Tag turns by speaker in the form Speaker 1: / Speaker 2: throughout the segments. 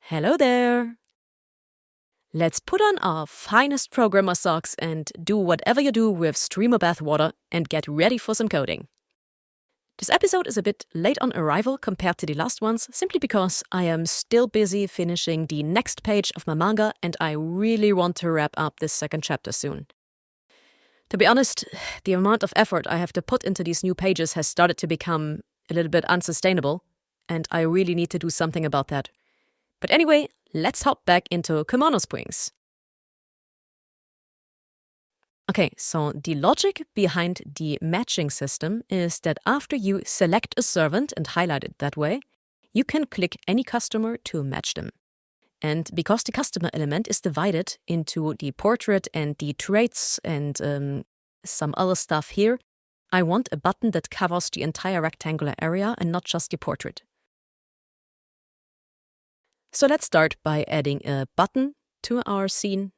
Speaker 1: Hello there! Let's put on our finest programmer socks and do whatever you do with streamer bathwater and get ready for some coding. This episode is a bit late on arrival compared to the last ones, simply because I am still busy finishing the next page of my manga and I really want to wrap up this second chapter soon. To be honest, the amount of effort I have to put into these new pages has started to become a little bit unsustainable, and I really need to do something about that. But anyway, let's hop back into Kemono Springs. Okay, so the logic behind the matching system is that after you select a servant and highlight it that way, you can click any customer to match them. And because the customer element is divided into the portrait and the traits and some other stuff here, I want a button that covers the entire rectangular area and not just the portrait. So let's start by adding a button to our scene.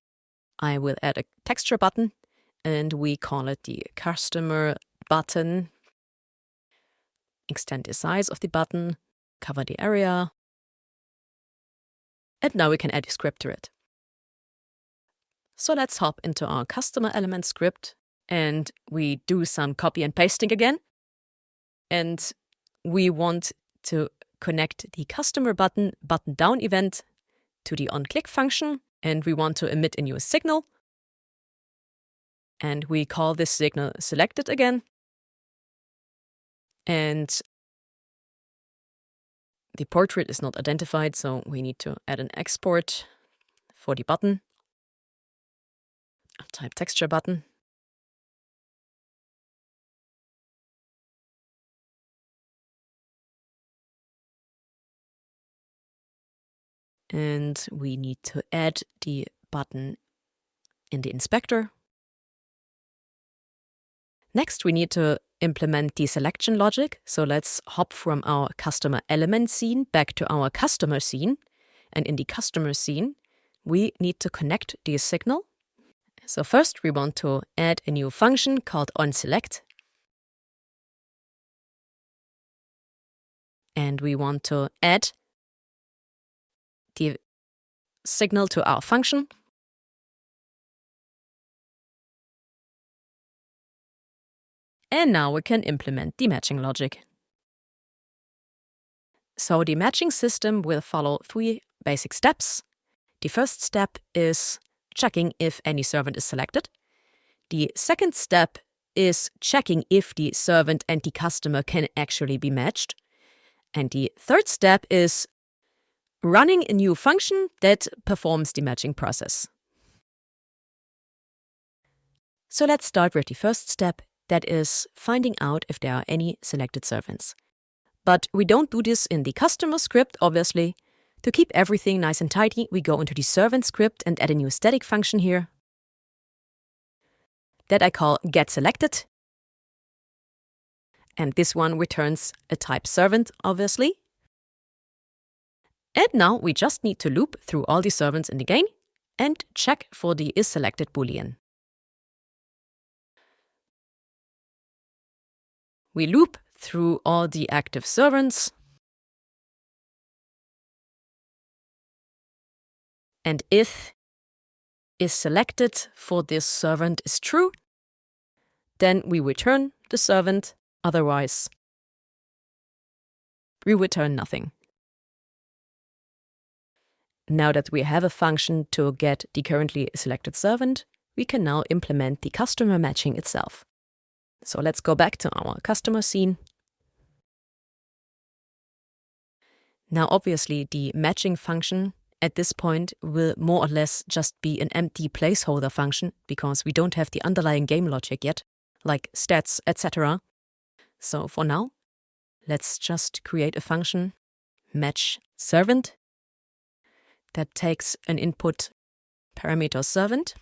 Speaker 1: I will add a texture button and we call it the customer button. Extend the size of the button, cover the area. And now we can add a script to it. So let's hop into our customer element script and we do some copy and pasting again. And we want to connect the customer button down event to the onClick function, and we want to emit a new signal. And we call this signal selected again. And the portrait is not identified, so we need to add an export for the button. I'll type texture button. And we need to add the button in the inspector. Next, we need to implement the selection logic. So let's hop from our customer element scene back to our customer scene. And in the customer scene, we need to connect the signal. So first, we want to add a new function called onSelect. And we want to add the signal to our function. And now we can implement the matching logic. So the matching system will follow 3 basic steps. The first step is checking if any servant is selected. The second step is checking if the servant and the customer can actually be matched. And the third step is running a new function that performs the matching process. So let's start with the first step, that is finding out if there are any selected servants. But we don't do this in the customer script, obviously. To keep everything nice and tidy, we go into the servant script and add a new static function here that I call getSelected. And this one returns a type servant, obviously. And now we just need to loop through all the servants in the game and check for the isSelected boolean. We loop through all the active servants. And if isSelected for this servant is true, then we return the servant. Otherwise, we return nothing. Now that we have a function to get the currently selected servant, we can now implement the customer matching itself. So let's go back to our customer scene. Now obviously the matching function at this point will more or less just be an empty placeholder function because we don't have the underlying game logic yet, like stats, etc. So for now, let's just create a function, match servant, that takes an input parameter servant.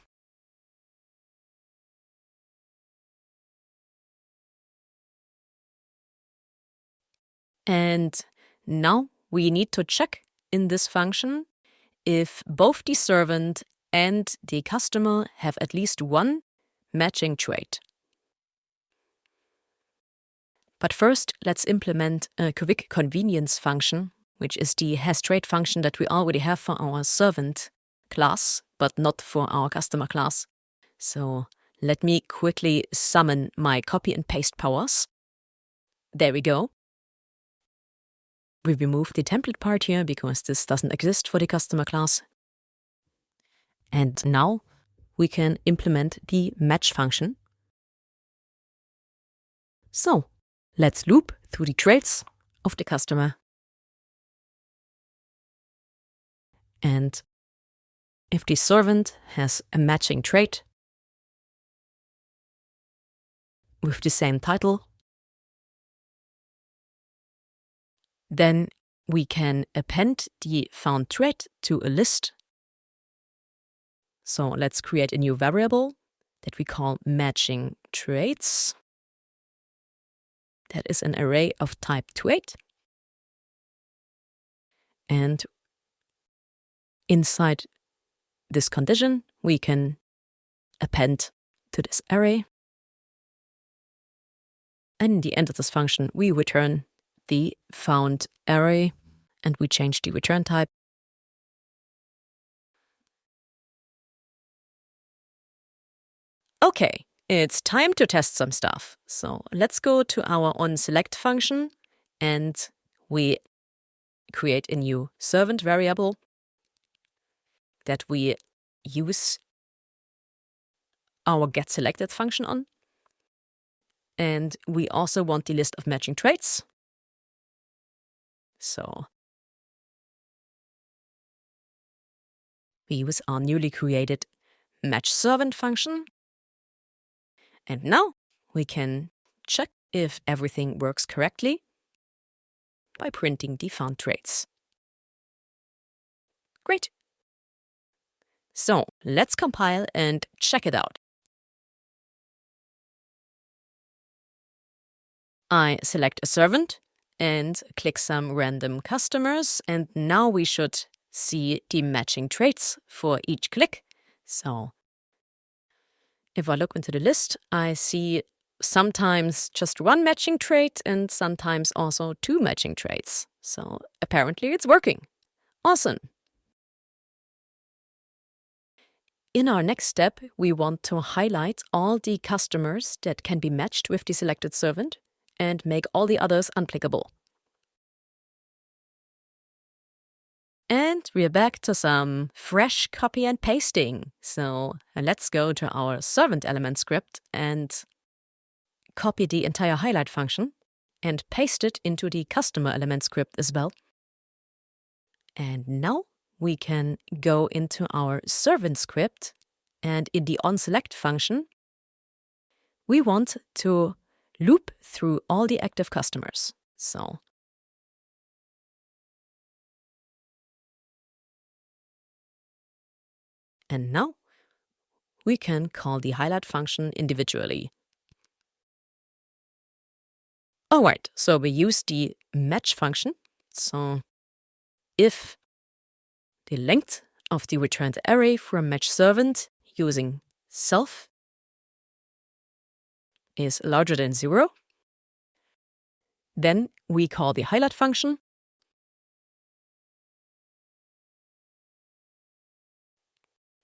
Speaker 1: And now we need to check in this function if both the servant and the customer have at least one matching trait. But first, let's implement a quick convenience function which is the hasTrade function that we already have for our servant class, but not for our customer class. So let me quickly summon my copy and paste powers. There we go. We remove the template part here because this doesn't exist for the customer class. And now we can implement the match function. So let's loop through the trades of the customer. And if the servant has a matching trade with the same title, then we can append the found trade to a list. So let's create a new variable that we call matching trades. That is an array of type 28. And inside this condition, we can append to this array. And in the end of this function, we return the found array and we change the return type. Okay, it's time to test some stuff. So let's go to our onSelect function and we create a new servant variable that we use our getSelected function on. And we also want the list of matching trades. So we use our newly created matchServant function. And now we can check if everything works correctly by printing the found trades. Great. So let's compile and check it out. I select a servant and click some random customers, and now we should see the matching trades for each click. So if I look into the list, I see sometimes just one matching trade and sometimes also two matching trades. So apparently it's working. Awesome. In our next step, we want to highlight all the customers that can be matched with the selected servant and make all the others unclickable. And we're back to some fresh copy and pasting. So let's go to our servant element script and copy the entire highlight function and paste it into the customer element script as well. And now we can go into our servant script, and in the onSelect function, we want to loop through all the active customers. So and now we can call the highlight function individually. All right, so we use the match function. So if the length of the returned array from matchServant using self is larger than 0, then we call the highlight function.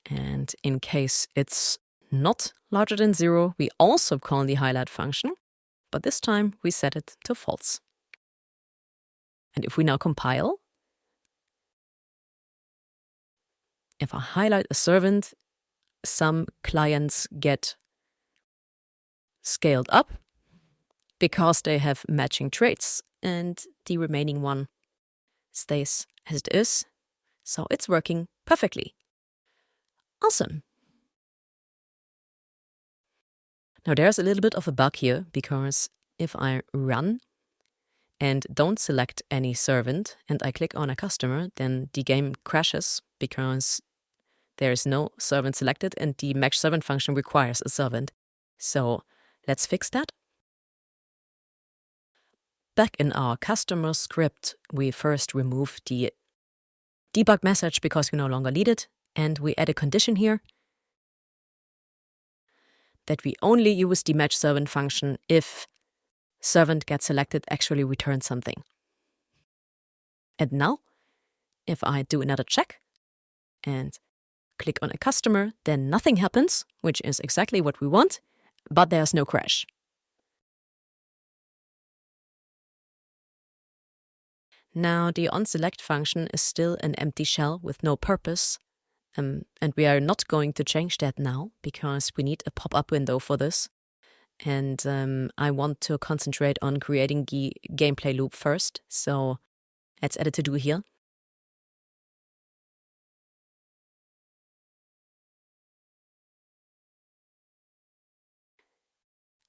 Speaker 1: And in case it's not larger than 0, we also call the highlight function, but this time we set it to false. And if we now compile, if I highlight a servant, some clients get scaled up because they have matching traits, and the remaining one stays as it is. So it's working perfectly. Awesome. Now there's a little bit of a bug here, because if I run and don't select any servant and I click on a customer, then the game crashes because there is no servant selected and the matchServant function requires a servant. So let's fix that. Back in our customer script, we first remove the debug message because we no longer need it, and we add a condition here that we only use the matchServant function if servant gets selected actually returns something. And now, if I do another check and click on a customer, then nothing happens, which is exactly what we want, but there's no crash. Now, the onSelect function is still an empty shell with no purpose, and we are not going to change that now because we need a pop-up window for this. And I want to concentrate on creating the gameplay loop first, so let's add a to-do here.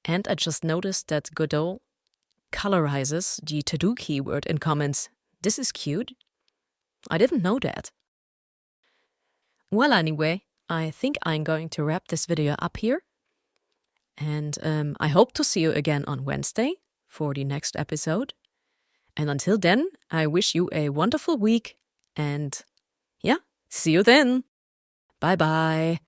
Speaker 1: And I just noticed that Godot colorizes the to-do keyword in comments. This is cute. I didn't know that. Well, anyway, I think I'm going to wrap this video up here. And I hope to see you again on Wednesday for the next episode. And until then, I wish you a wonderful week. And yeah, see you then. Bye-bye.